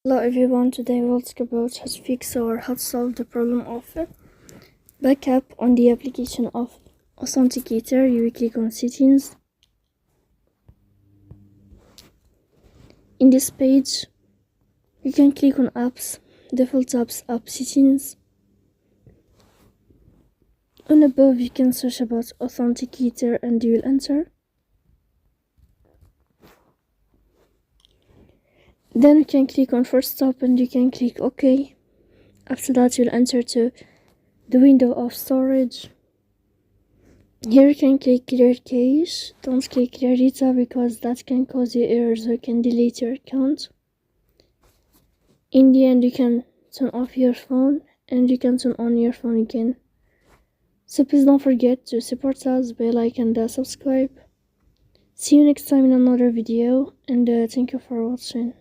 Hello everyone, today we'll talk about how to fix or how to solve the problem of backup on the application of Authenticator. You will click on settings. In this page, you can click on apps, default apps, app settings. On above, you can search about Authenticator and you will enter. Then you can click on first stop and you can click OK. After that, you'll enter to the window of storage. Here you can click clear cache. Don't click clear data because that can cause you errors or can delete your account. In the end, you can turn off your phone and you can turn on your phone again. So please don't forget to support us by like and subscribe. See you next time in another video, and thank you for watching.